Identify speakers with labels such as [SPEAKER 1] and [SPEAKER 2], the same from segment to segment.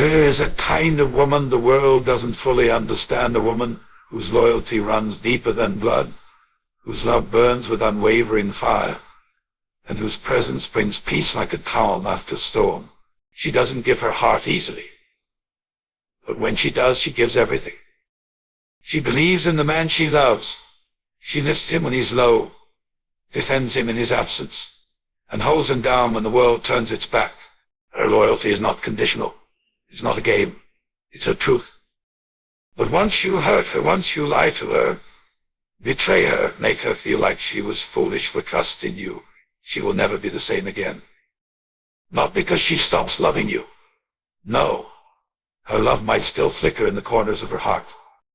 [SPEAKER 1] There is a kind of woman the world doesn't fully understand, a woman whose loyalty runs deeper than blood, whose love burns with unwavering fire, and whose presence brings peace like a calm after storm. She doesn't give her heart easily, but when she does, she gives everything. She believes in the man she loves. She lifts him when he's low, defends him in his absence, and holds him down when the world turns its back. Her loyalty is not conditional. It's not a game. It's her truth. But once you hurt her, once you lie to her, betray her, make her feel like she was foolish for trusting you, she will never be the same again. Not because she stops loving you. No. Her love might still flicker in the corners of her heart,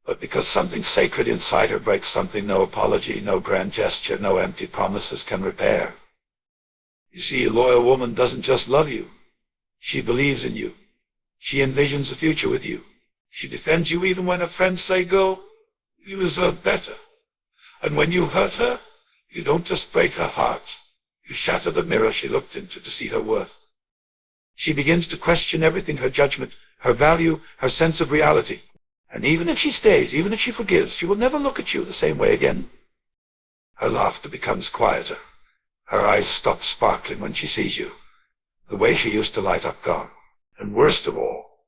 [SPEAKER 1] but because something sacred inside her breaks, something no apology, no grand gesture, no empty promises can repair. You see, a loyal woman doesn't just love you. She believes in you. She envisions a future with you. She defends you even when her friends say, go, you deserve better. And when you hurt her, you don't just break her heart. You shatter the mirror she looked into to see her worth. She begins to question everything, her judgment, her value, her sense of reality. And even if she stays, even if she forgives, she will never look at you the same way again. Her laughter becomes quieter. Her eyes stop sparkling when she sees you. The way she used to light up gone. And worst of all,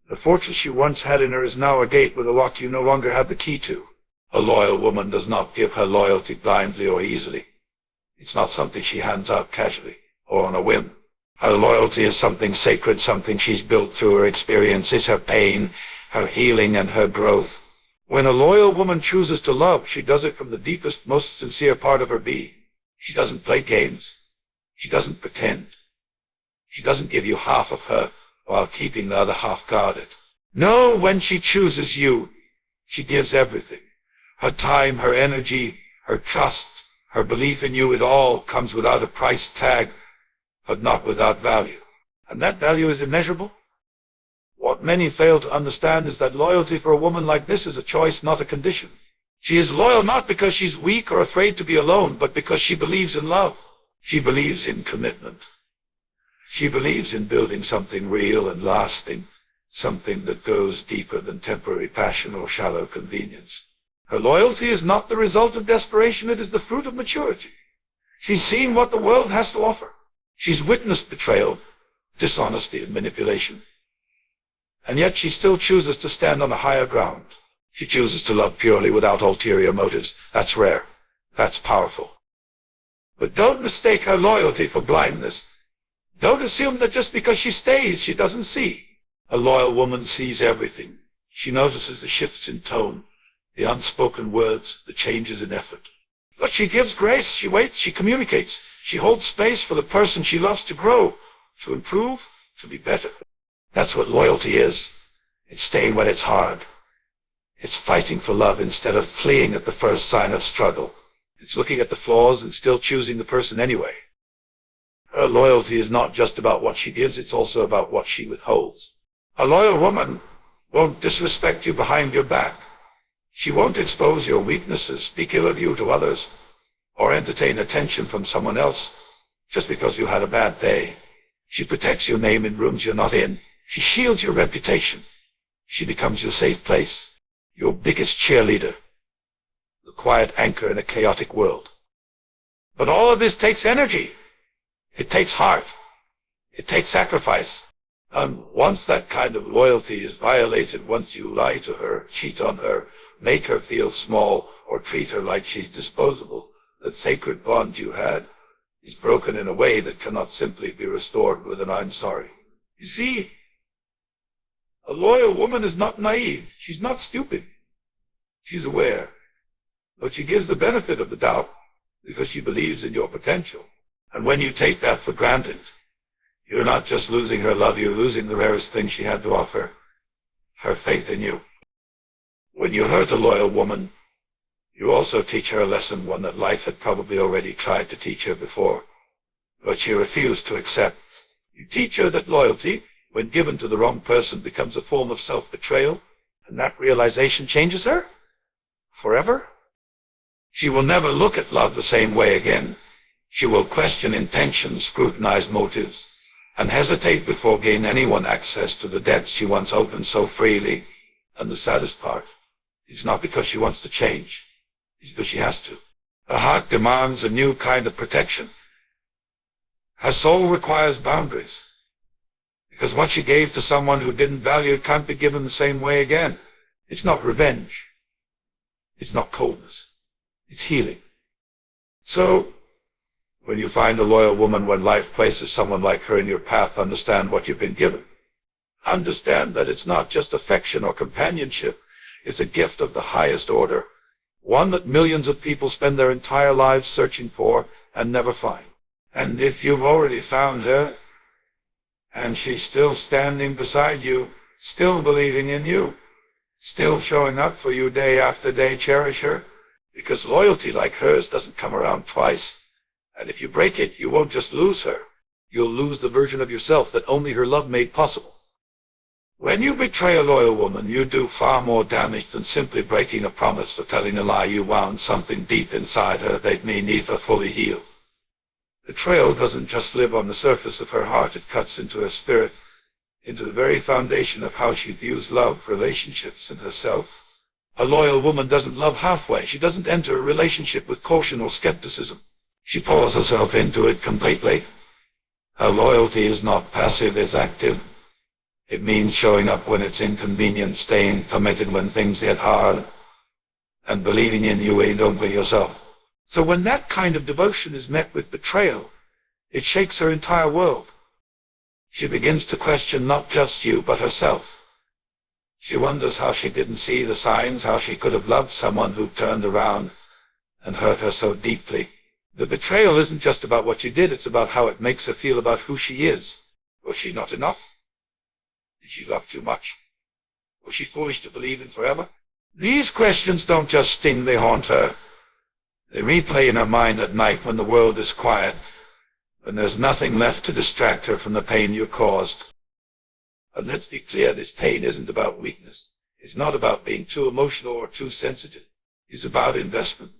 [SPEAKER 1] the fortress you once had in her is now a gate with a lock you no longer have the key to. A loyal woman does not give her loyalty blindly or easily. It's not something she hands out casually or on a whim. Her loyalty is something sacred, something she's built through her experiences, her pain, her healing, and her growth. When a loyal woman chooses to love, she does it from the deepest, most sincere part of her being. She doesn't play games. She doesn't pretend. She doesn't give you half of her while keeping the other half guarded. No, when she chooses you, she gives everything. Her time, her energy, her trust, her belief in you, it all comes without a price tag, but not without value. And that value is immeasurable. What many fail to understand is that loyalty for a woman like this is a choice, not a condition. She is loyal not because she's weak or afraid to be alone, but because she believes in love. She believes in commitment. She believes in building something real and lasting, something that goes deeper than temporary passion or shallow convenience. Her loyalty is not the result of desperation, it is the fruit of maturity. She's seen what the world has to offer. She's witnessed betrayal, dishonesty, and manipulation. And yet she still chooses to stand on a higher ground. She chooses to love purely without ulterior motives. That's rare. That's powerful. But don't mistake her loyalty for blindness. Don't assume that just because she stays, she doesn't see. A loyal woman sees everything. She notices the shifts in tone, the unspoken words, the changes in effort. But she gives grace, she waits, she communicates. She holds space for the person she loves to grow, to improve, to be better. That's what loyalty is. It's staying when it's hard. It's fighting for love instead of fleeing at the first sign of struggle. It's looking at the flaws and still choosing the person anyway. Her loyalty is not just about what she gives, it's also about what she withholds. A loyal woman won't disrespect you behind your back. She won't expose your weaknesses, speak ill of you to others, or entertain attention from someone else just because you had a bad day. She protects your name in rooms you're not in. She shields your reputation. She becomes your safe place, your biggest cheerleader, the quiet anchor in a chaotic world. But all of this takes energy. It takes heart. It takes sacrifice. And once that kind of loyalty is violated, once you lie to her, cheat on her, make her feel small, or treat her like she's disposable, that sacred bond you had is broken in a way that cannot simply be restored with an "I'm sorry." You see, a loyal woman is not naive. She's not stupid. She's aware. But she gives the benefit of the doubt because she believes in your potential. And when you take that for granted, you're not just losing her love, you're losing the rarest thing she had to offer, her faith in you. When you hurt a loyal woman, you also teach her a lesson, one that life had probably already tried to teach her before, but she refused to accept. You teach her that loyalty, when given to the wrong person, becomes a form of self-betrayal, and that realization changes her forever. She will never look at love the same way again. She will question intentions, scrutinize motives, and hesitate before gaining anyone access to the depths she once opened so freely. And the saddest part, it's not because she wants to change, it's because she has to. Her heart demands a new kind of protection. Her soul requires boundaries, because what she gave to someone who didn't value it can't be given the same way again. It's not revenge. It's not coldness. It's healing. So, when you find a loyal woman, when life places someone like her in your path, understand what you've been given. Understand that it's not just affection or companionship. It's a gift of the highest order, one that millions of people spend their entire lives searching for and never find. And if you've already found her, and she's still standing beside you, still believing in you, still showing up for you day after day, cherish her, because loyalty like hers doesn't come around twice. And if you break it, you won't just lose her. You'll lose the version of yourself that only her love made possible. When you betray a loyal woman, you do far more damage than simply breaking a promise or telling a lie. You wound something deep inside her that may need to fully heal. Betrayal doesn't just live on the surface of her heart. It cuts into her spirit, into the very foundation of how she views love, relationships, and herself. A loyal woman doesn't love halfway. She doesn't enter a relationship with caution or skepticism. She pours herself into it completely. Her loyalty is not passive, it's active. It means showing up when it's inconvenient, staying committed when things get hard, and believing in you when you don't believe yourself. So when that kind of devotion is met with betrayal, it shakes her entire world. She begins to question not just you, but herself. She wonders how she didn't see the signs, how she could have loved someone who turned around and hurt her so deeply. The betrayal isn't just about what you did, it's about how it makes her feel about who she is. Was she not enough? Did she love too much? Was she foolish to believe in forever? These questions don't just sting, they haunt her. They replay in her mind at night when the world is quiet, when there's nothing left to distract her from the pain you caused. And let's be clear, this pain isn't about weakness. It's not about being too emotional or too sensitive. It's about investment.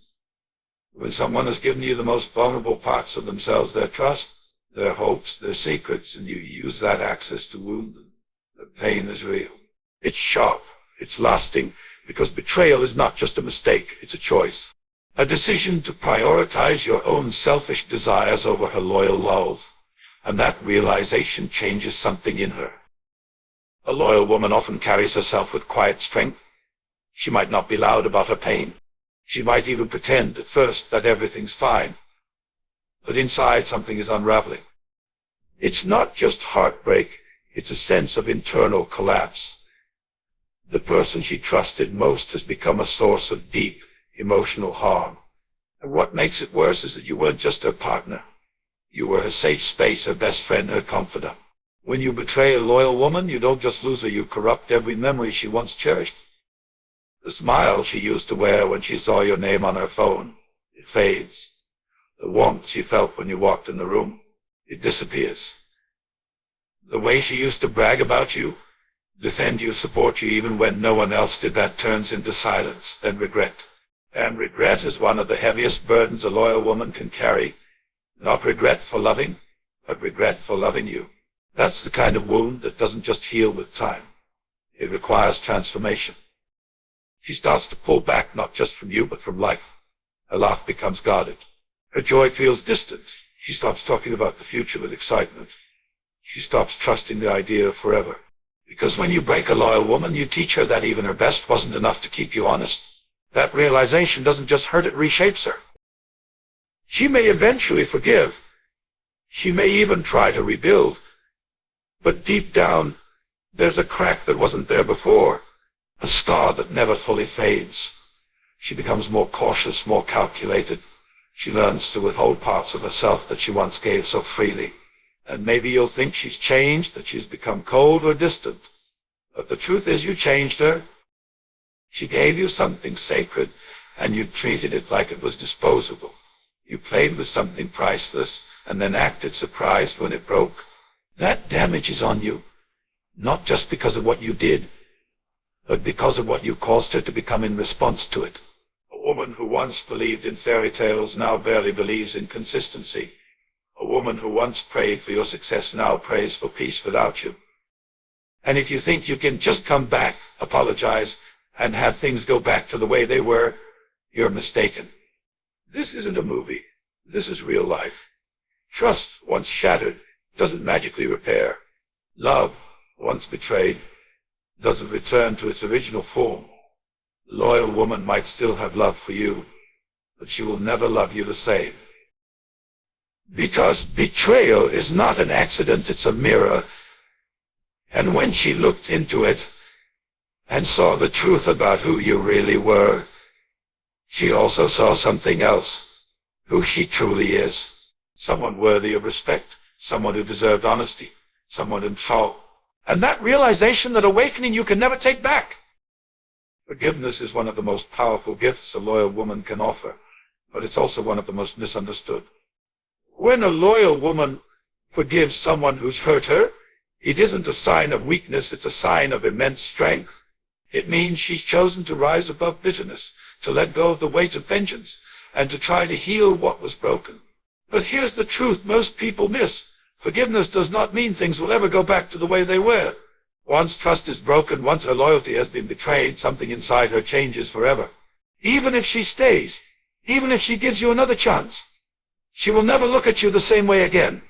[SPEAKER 1] When someone has given you the most vulnerable parts of themselves, their trust, their hopes, their secrets, and you use that access to wound them, the pain is real. It's sharp. It's lasting, because betrayal is not just a mistake. It's a choice. A decision to prioritize your own selfish desires over her loyal love. And that realization changes something in her. A loyal woman often carries herself with quiet strength. She might not be loud about her pain. She might even pretend at first that everything's fine. But inside something is unraveling. It's not just heartbreak, it's a sense of internal collapse. The person she trusted most has become a source of deep emotional harm. And what makes it worse is that you weren't just her partner. You were her safe space, her best friend, her confidant. When you betray a loyal woman, you don't just lose her, you corrupt every memory she once cherished. The smile she used to wear when she saw your name on her phone, it fades. The warmth she felt when you walked in the room, it disappears. The way she used to brag about you, defend you, support you even when no one else did, that turns into silence, then regret. And regret is one of the heaviest burdens a loyal woman can carry. Not regret for loving, but regret for loving you. That's the kind of wound that doesn't just heal with time. It requires transformation. She starts to pull back not just from you, but from life. Her laugh becomes guarded. Her joy feels distant. She stops talking about the future with excitement. She stops trusting the idea of forever. Because when you break a loyal woman, you teach her that even her best wasn't enough to keep you honest. That realization doesn't just hurt, it reshapes her. She may eventually forgive. She may even try to rebuild. But deep down, there's a crack that wasn't there before. A scar that never fully fades. She becomes more cautious, more calculated. She learns to withhold parts of herself that she once gave so freely. And maybe you'll think she's changed, that she's become cold or distant. But the truth is you changed her. She gave you something sacred, and you treated it like it was disposable. You played with something priceless, and then acted surprised when it broke. That damage is on you, not just because of what you did, but because of what you caused her to become in response to it. A woman who once believed in fairy tales now barely believes in consistency. A woman woman who once prayed for your success now prays for peace without you. And if you think you can just come back, apologize, and have things go back to the way they were, you're mistaken. This isn't a movie. This is real life. Trust, once shattered, doesn't magically repair. Love, once betrayed, doesn't return to its original form. A loyal woman might still have love for you, but she will never love you the same. Because betrayal is not an accident, it's a mirror. And when she looked into it and saw the truth about who you really were, she also saw something else, who she truly is. Someone worthy of respect, someone who deserved honesty, someone in fault. And that realization, that awakening, you can never take back. Forgiveness is one of the most powerful gifts a loyal woman can offer, but it's also one of the most misunderstood. When a loyal woman forgives someone who's hurt her, it isn't a sign of weakness, it's a sign of immense strength. It means she's chosen to rise above bitterness, to let go of the weight of vengeance, and to try to heal what was broken. But here's the truth most people miss. Forgiveness does not mean things will ever go back to the way they were. Once trust is broken, once her loyalty has been betrayed, something inside her changes forever. Even if she stays, even if she gives you another chance, she will never look at you the same way again.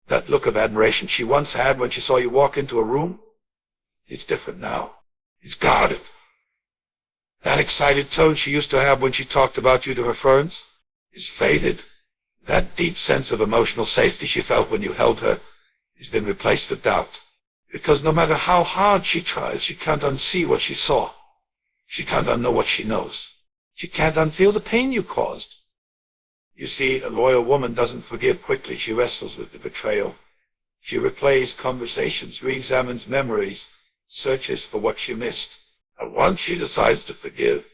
[SPEAKER 1] That look of admiration she once had when she saw you walk into a room, it's different now. It's guarded. That excited tone she used to have when she talked about you to her friends is faded. That deep sense of emotional safety she felt when you held her has been replaced with doubt. Because no matter how hard she tries, she can't unsee what she saw. She can't unknow what she knows. She can't unfeel the pain you caused. You see, a loyal woman doesn't forgive quickly. She wrestles with the betrayal. She replays conversations, re-examines memories, searches for what she missed. And once she decides to forgive,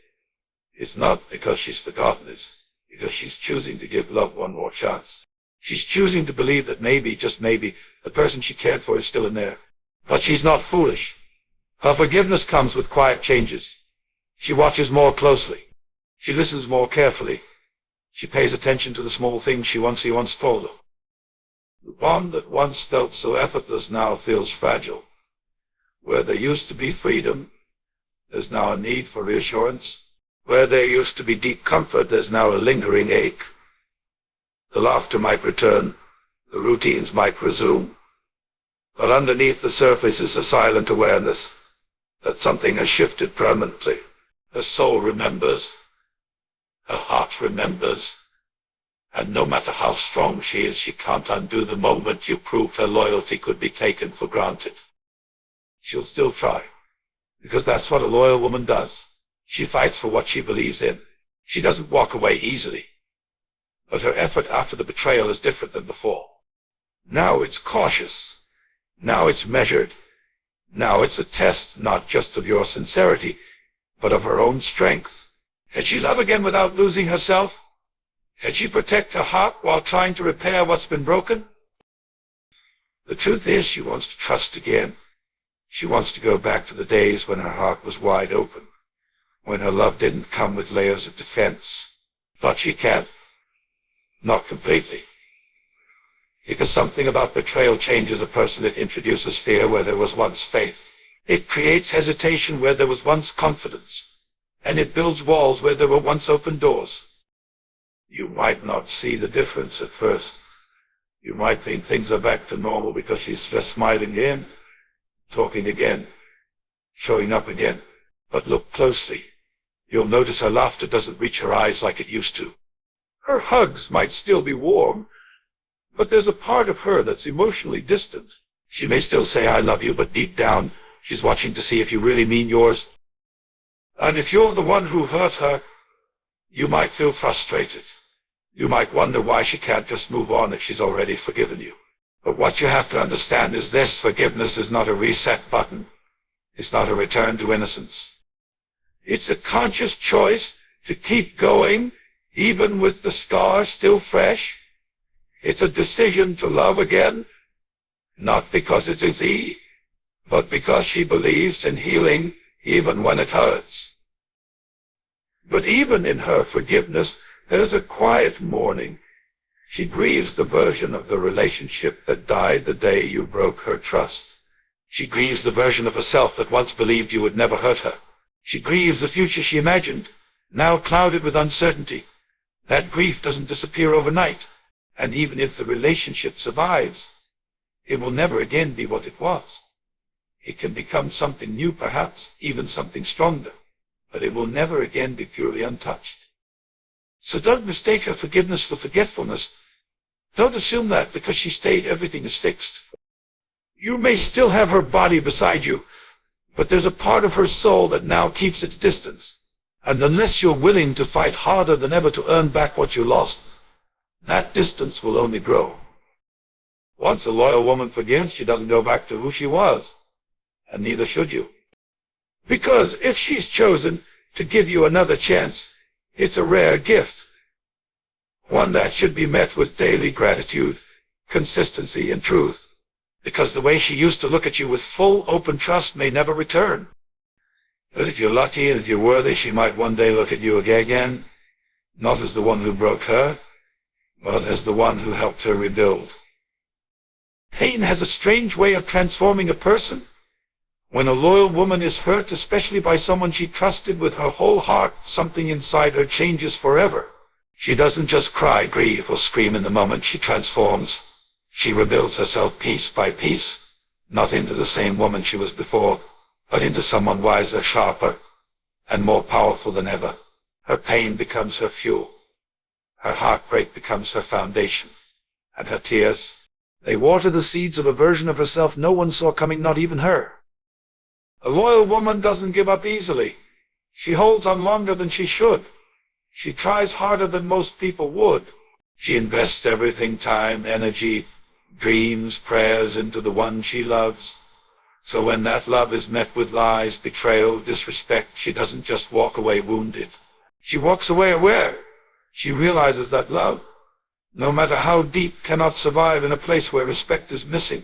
[SPEAKER 1] it's not because she's forgotten, it's because she's choosing to give love one more chance. She's choosing to believe that maybe, just maybe, the person she cared for is still in there. But she's not foolish. Her forgiveness comes with quiet changes. She watches more closely. She listens more carefully. She pays attention to the small things she once told her. The bond that once felt so effortless now feels fragile. Where there used to be freedom, there's now a need for reassurance. Where there used to be deep comfort, there's now a lingering ache. The laughter might return, the routines might resume. But underneath the surface is a silent awareness that something has shifted permanently. Her soul remembers. Her heart remembers. And no matter how strong she is, she can't undo the moment you proved her loyalty could be taken for granted. She'll still try, because that's what a loyal woman does. She fights for what she believes in. She doesn't walk away easily. But her effort after the betrayal is different than before. Now it's cautious. Now it's measured. Now it's a test not just of your sincerity, but of her own strength. Can she love again without losing herself? Can she protect her heart while trying to repair what's been broken? The truth is, she wants to trust again. She wants to go back to the days when her heart was wide open, when her love didn't come with layers of defense. But she can't. Not completely. Because something about betrayal changes a person. It introduces fear where there was once faith. It creates hesitation where there was once confidence. And it builds walls where there were once open doors. You might not see the difference at first. You might think things are back to normal because she's just smiling again, talking again, showing up again. But look closely. You'll notice her laughter doesn't reach her eyes like it used to. Her hugs might still be warm, but there's a part of her that's emotionally distant. She may still say, "I love you," but deep down, she's watching to see if you really mean yours. And if you're the one who hurt her, you might feel frustrated. You might wonder why she can't just move on if she's already forgiven you. But what you have to understand is this: forgiveness is not a reset button. It's not a return to innocence. It's a conscious choice to keep going, even with the scars still fresh. It's a decision to love again, not because it's easy, but because she believes in healing even when it hurts. But even in her forgiveness, there's a quiet mourning. She grieves the version of the relationship that died the day you broke her trust. She grieves the version of herself that once believed you would never hurt her. She grieves the future she imagined, now clouded with uncertainty. That grief doesn't disappear overnight, and even if the relationship survives, it will never again be what it was. It can become something new perhaps, even something stronger, but it will never again be purely untouched. So don't mistake her forgiveness for forgetfulness. Don't assume that because she stayed everything is fixed. You may still have her body beside you, but there's a part of her soul that now keeps its distance. And unless you're willing to fight harder than ever to earn back what you lost, that distance will only grow. Once a loyal woman forgives, she doesn't go back to who she was, and neither should you. Because if she's chosen to give you another chance, it's a rare gift, one that should be met with daily gratitude, consistency, and truth. Because the way she used to look at you with full, open trust may never return. But if you're lucky and if you're worthy, she might one day look at you again, not as the one who broke her, but as the one who helped her rebuild. Pain has a strange way of transforming a person. When a loyal woman is hurt, especially by someone she trusted with her whole heart, something inside her changes forever. She doesn't just cry, grieve, or scream in the moment. She transforms. She rebuilds herself piece by piece, not into the same woman she was before, but into someone wiser, sharper, and more powerful than ever. Her pain becomes her fuel. Her heartbreak becomes her foundation. And her tears, they water the seeds of a version of herself no one saw coming, not even her. A loyal woman doesn't give up easily. She holds on longer than she should. She tries harder than most people would. She invests everything, time, energy, dreams, prayers into the one she loves. So when that love is met with lies, betrayal, disrespect, she doesn't just walk away wounded. She walks away aware. She realizes that love, no matter how deep, cannot survive in a place where respect is missing.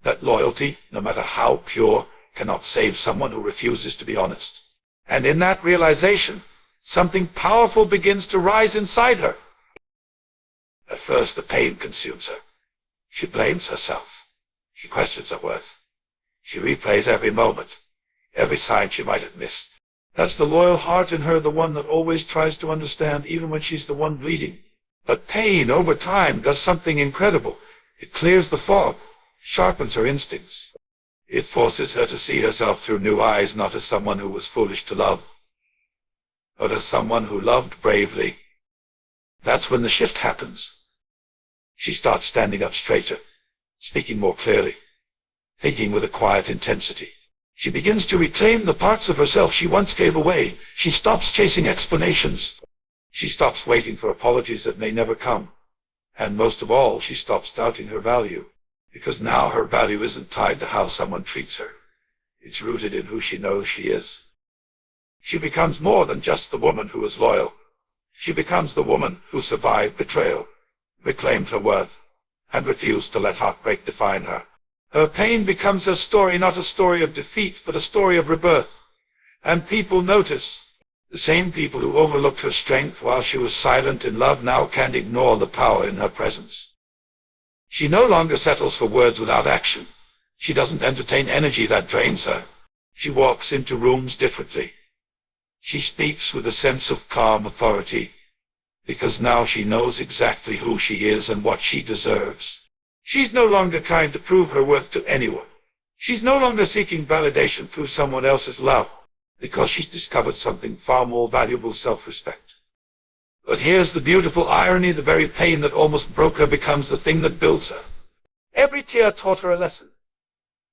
[SPEAKER 1] That loyalty, no matter how pure, cannot save someone who refuses to be honest. And in that realization, something powerful begins to rise inside her. At first, the pain consumes her. She blames herself. She questions her worth. She replays every moment, every sign she might have missed. That's the loyal heart in her, the one that always tries to understand, even when she's the one bleeding. But pain, over time, does something incredible. It clears the fog, sharpens her instincts. It forces her to see herself through new eyes, not as someone who was foolish to love, but as someone who loved bravely. That's when the shift happens. She starts standing up straighter, speaking more clearly, thinking with a quiet intensity. She begins to reclaim the parts of herself she once gave away. She stops chasing explanations. She stops waiting for apologies that may never come. And most of all, she stops doubting her value, because now her value isn't tied to how someone treats her. It's rooted in who she knows she is. She becomes more than just the woman who was loyal. She becomes the woman who survived betrayal, reclaimed her worth, and refused to let heartbreak define her. Her pain becomes her story, not a story of defeat, but a story of rebirth. And people notice. The same people who overlooked her strength while she was silent in love now can't ignore the power in her presence. She no longer settles for words without action. She doesn't entertain energy that drains her. She walks into rooms differently. She speaks with a sense of calm authority, because now she knows exactly who she is and what she deserves. She's no longer trying to prove her worth to anyone. She's no longer seeking validation through someone else's love, because she's discovered something far more valuable: self-respect. But here's the beautiful irony: the very pain that almost broke her becomes the thing that builds her. Every tear taught her a lesson.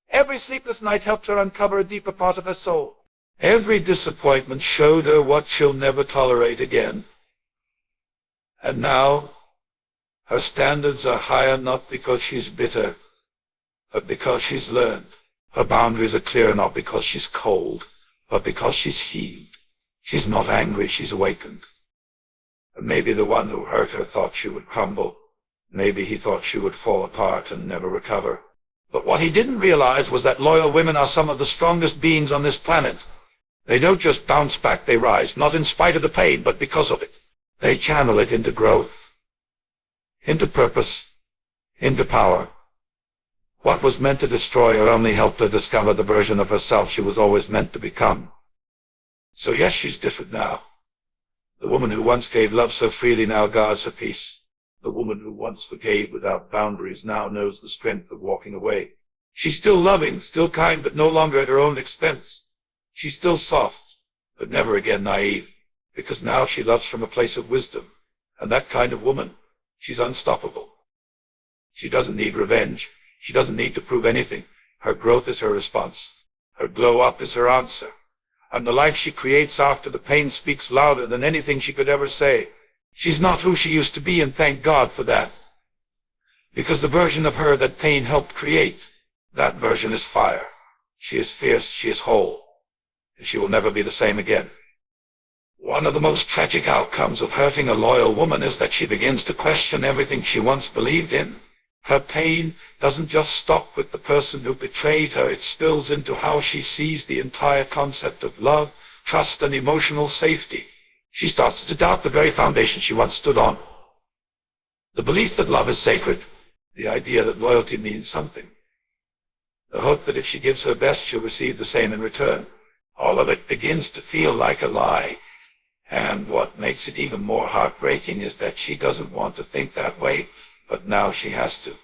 [SPEAKER 1] Every sleepless night helped her uncover a deeper part of her soul. Every disappointment showed her what she'll never tolerate again. And now, her standards are higher not because she's bitter, but because she's learned. Her boundaries are clear not because she's cold, but because she's healed. She's not angry, she's awakened. And maybe the one who hurt her thought she would crumble. Maybe he thought she would fall apart and never recover. But what he didn't realize was that loyal women are some of the strongest beings on this planet. They don't just bounce back, they rise, not in spite of the pain, but because of it. They channel it into growth, into purpose, into power. What was meant to destroy her only helped her discover the version of herself she was always meant to become. So yes, she's different now. The woman who once gave love so freely now guards her peace. The woman who once forgave without boundaries now knows the strength of walking away. She's still loving, still kind, but no longer at her own expense. She's still soft, but never again naive, because now she loves from a place of wisdom. And that kind of woman, she's unstoppable. She doesn't need revenge. She doesn't need to prove anything. Her growth is her response. Her glow up is her answer. And the life she creates after the pain speaks louder than anything she could ever say. She's not who she used to be, and thank God for that. Because the version of her that pain helped create, that version is fire. She is fierce, she is whole, and she will never be the same again. One of the most tragic outcomes of hurting a loyal woman is that she begins to question everything she once believed in. Her pain doesn't just stop with the person who betrayed her, it spills into how she sees the entire concept of love, trust, and emotional safety. She starts to doubt the very foundation she once stood on. The belief that love is sacred, the idea that loyalty means something, the hope that if she gives her best she'll receive the same in return. All of it begins to feel like a lie. And what makes it even more heartbreaking is that she doesn't want to think that way, but now she has to.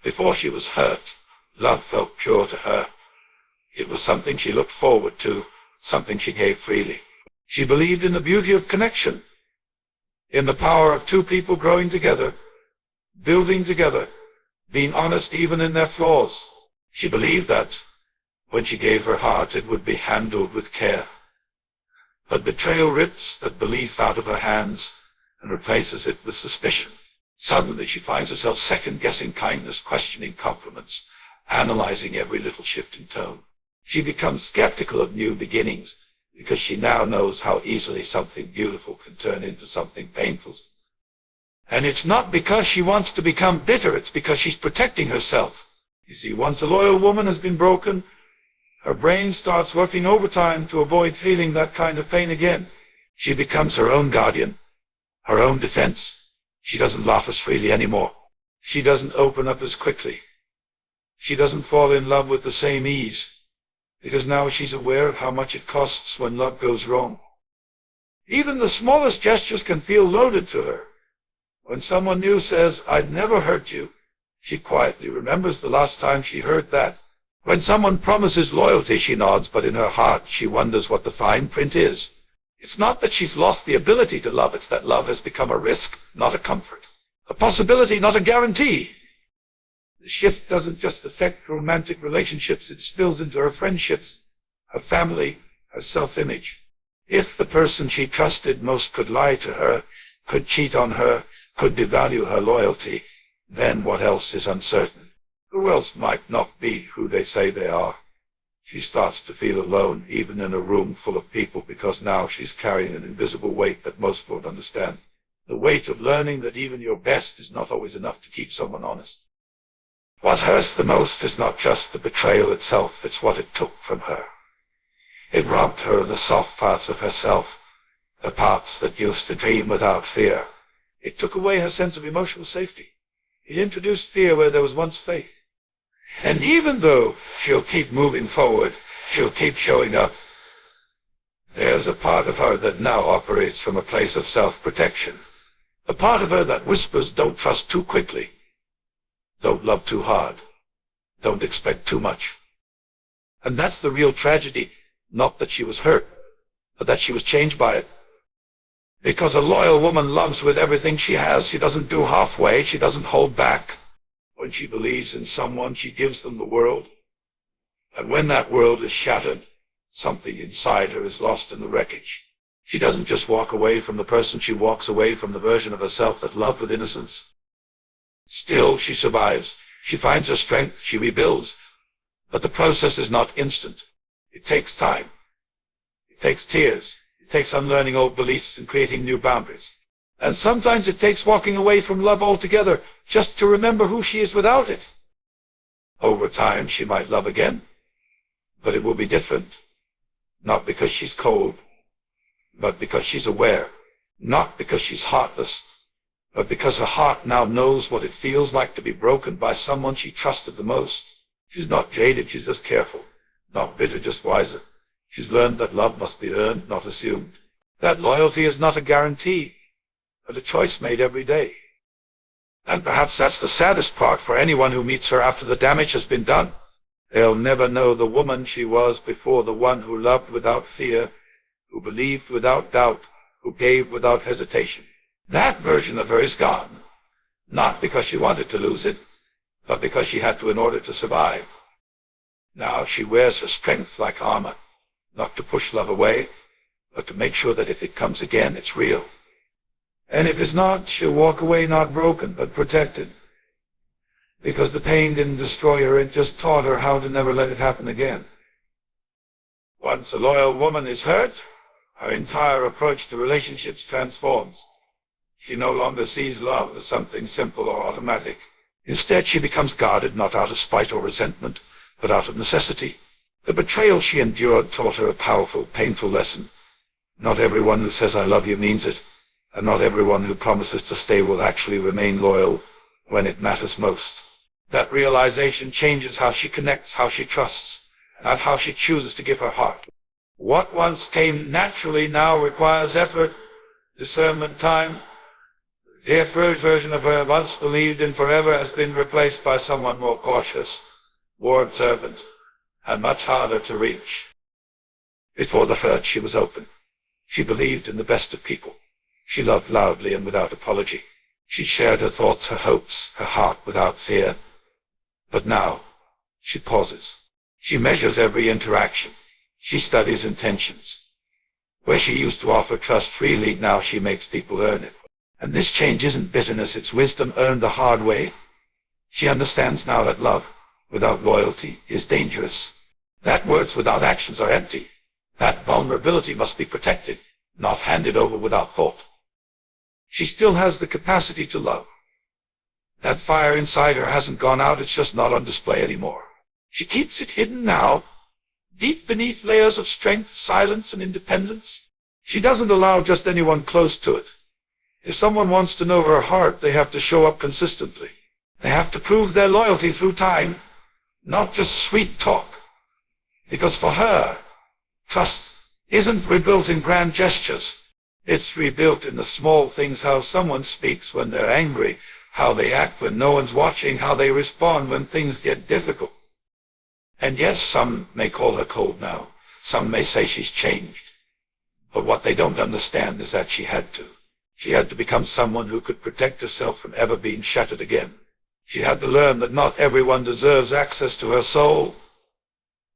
[SPEAKER 1] Before she was hurt, love felt pure to her. It was something she looked forward to, something she gave freely. She believed in the beauty of connection, in the power of two people growing together, building together, being honest even in their flaws. She believed that when she gave her heart it would be handled with care. But betrayal rips that belief out of her hands and replaces it with suspicion. Suddenly she finds herself second-guessing kindness, questioning compliments, analyzing every little shift in tone. She becomes skeptical of new beginnings because she now knows how easily something beautiful can turn into something painful. And it's not because she wants to become bitter, it's because she's protecting herself. You see, once a loyal woman has been broken, her brain starts working overtime to avoid feeling that kind of pain again. She becomes her own guardian, her own defense. She doesn't laugh as freely anymore. She doesn't open up as quickly. She doesn't fall in love with the same ease, because now she's aware of how much it costs when love goes wrong. Even the smallest gestures can feel loaded to her. When someone new says, "I'd never hurt you," she quietly remembers the last time she heard that. When someone promises loyalty, she nods, but in her heart she wonders what the fine print is. It's not that she's lost the ability to love, it's that love has become a risk, not a comfort. A possibility, not a guarantee. The shift doesn't just affect romantic relationships, it spills into her friendships, her family, her self-image. If the person she trusted most could lie to her, could cheat on her, could devalue her loyalty, then what else is uncertain? Who else might not be who they say they are? She starts to feel alone, even in a room full of people, because now she's carrying an invisible weight that most won't understand. The weight of learning that even your best is not always enough to keep someone honest. What hurts the most is not just the betrayal itself, it's what it took from her. It robbed her of the soft parts of herself, the parts that used to dream without fear. It took away her sense of emotional safety. It introduced fear where there was once faith. And even though she'll keep moving forward, she'll keep showing up, there's a part of her that now operates from a place of self-protection. A part of her that whispers, don't trust too quickly. Don't love too hard. Don't expect too much. And that's the real tragedy. Not that she was hurt, but that she was changed by it. Because a loyal woman loves with everything she has. She doesn't do halfway. She doesn't hold back. When she believes in someone, she gives them the world. And when that world is shattered, something inside her is lost in the wreckage. She doesn't just walk away from the person, she walks away from the version of herself that loved with innocence. Still, she survives. She finds her strength. She rebuilds. But the process is not instant. It takes time. It takes tears. It takes unlearning old beliefs and creating new boundaries. And sometimes it takes walking away from love altogether, just to remember who she is without it. Over time, she might love again, but it will be different. Not because she's cold, but because she's aware. Not because she's heartless, but because her heart now knows what it feels like to be broken by someone she trusted the most. She's not jaded, she's just careful. Not bitter, just wiser. She's learned that love must be earned, not assumed. That loyalty is not a guarantee, but a choice made every day. And perhaps that's the saddest part for anyone who meets her after the damage has been done. They'll never know the woman she was before, the one who loved without fear, who believed without doubt, who gave without hesitation. That version of her is gone, not because she wanted to lose it, but because she had to in order to survive. Now she wears her strength like armor, not to push love away, but to make sure that if it comes again, it's real. And if it's not, she'll walk away not broken, but protected. Because the pain didn't destroy her, it just taught her how to never let it happen again. Once a loyal woman is hurt, her entire approach to relationships transforms. She no longer sees love as something simple or automatic. Instead, she becomes guarded not out of spite or resentment, but out of necessity. The betrayal she endured taught her a powerful, painful lesson. Not everyone who says I love you means it, and not everyone who promises to stay will actually remain loyal when it matters most. That realization changes how she connects, how she trusts, and how she chooses to give her heart. What once came naturally now requires effort, discernment, time. The first version of her once believed in forever has been replaced by someone more cautious, more observant, and much harder to reach. Before the hurt, she was open. She believed in the best of people. She loved loudly and without apology. She shared her thoughts, her hopes, her heart without fear. But now, she pauses. She measures every interaction. She studies intentions. Where she used to offer trust freely, now she makes people earn it. And this change isn't bitterness, it's wisdom earned the hard way. She understands now that love without loyalty is dangerous. That words without actions are empty. That vulnerability must be protected, not handed over without thought. She still has the capacity to love. That fire inside her hasn't gone out, it's just not on display anymore. She keeps it hidden now, deep beneath layers of strength, silence, and independence. She doesn't allow just anyone close to it. If someone wants to know her heart, they have to show up consistently. They have to prove their loyalty through time, not just sweet talk. Because for her, trust isn't rebuilt in grand gestures. It's rebuilt in the small things, how someone speaks when they're angry, how they act when no one's watching, how they respond when things get difficult. And yes, some may call her cold now. Some may say she's changed. But what they don't understand is that she had to. She had to become someone who could protect herself from ever being shattered again. She had to learn that not everyone deserves access to her soul.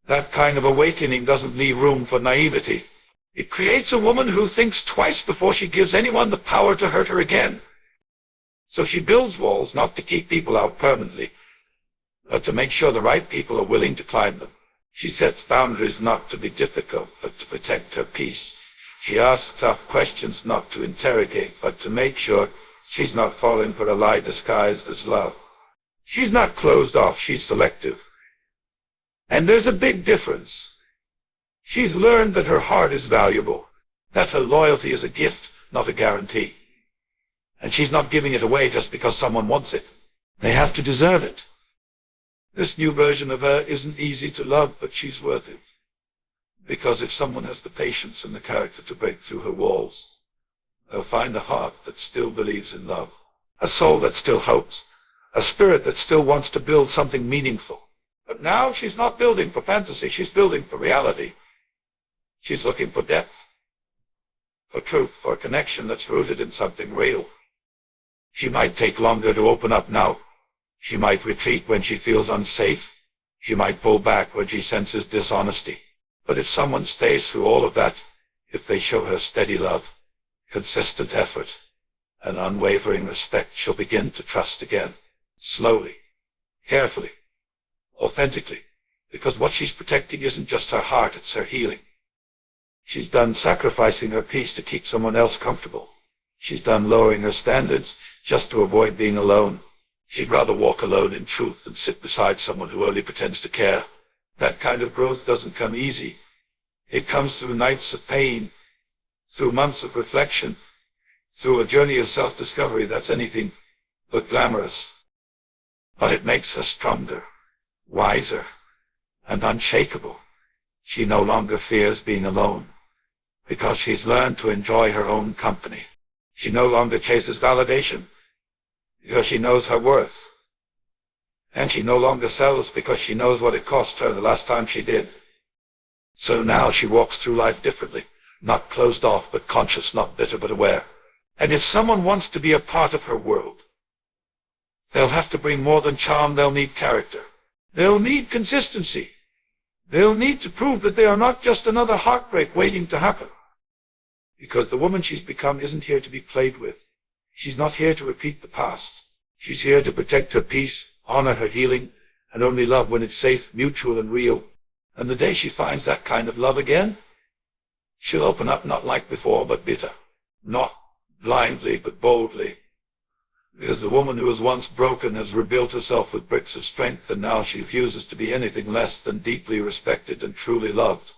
[SPEAKER 1] That kind of awakening doesn't leave room for naivety. It creates a woman who thinks twice before she gives anyone the power to hurt her again. So she builds walls not to keep people out permanently, but to make sure the right people are willing to climb them. She sets boundaries not to be difficult, but to protect her peace. She asks tough questions not to interrogate, but to make sure she's not falling for a lie disguised as love. She's not closed off, she's selective. And there's a big difference. She's learned that her heart is valuable, that her loyalty is a gift, not a guarantee. And she's not giving it away just because someone wants it. They have to deserve it. This new version of her isn't easy to love, but she's worth it. Because if someone has the patience and the character to break through her walls, they'll find a heart that still believes in love, a soul that still hopes, a spirit that still wants to build something meaningful. But now she's not building for fantasy, she's building for reality. She's looking for depth, for truth, for a connection that's rooted in something real. She might take longer to open up now. She might retreat when she feels unsafe. She might pull back when she senses dishonesty. But if someone stays through all of that, if they show her steady love, consistent effort, and unwavering respect, she'll begin to trust again. Slowly, carefully, authentically. Because what she's protecting isn't just her heart, it's her healing. She's done sacrificing her peace to keep someone else comfortable. She's done lowering her standards just to avoid being alone. She'd rather walk alone in truth than sit beside someone who only pretends to care. That kind of growth doesn't come easy. It comes through nights of pain, through months of reflection, through a journey of self-discovery that's anything but glamorous. But it makes her stronger, wiser, and unshakable. She no longer fears being alone, because she's learned to enjoy her own company. She no longer chases validation, because she knows her worth. And she no longer settles because she knows what it cost her the last time she did. So now she walks through life differently, not closed off, but conscious, not bitter, but aware. And if someone wants to be a part of her world, they'll have to bring more than charm. They'll need character. They'll need consistency. They'll need to prove that they are not just another heartbreak waiting to happen. Because the woman she's become isn't here to be played with. She's not here to repeat the past. She's here to protect her peace, honor her healing, and only love when it's safe, mutual, and real. And the day she finds that kind of love again, she'll open up, not like before, but bitter. Not blindly, but boldly. Because the woman who was once broken has rebuilt herself with bricks of strength, and now she refuses to be anything less than deeply respected and truly loved.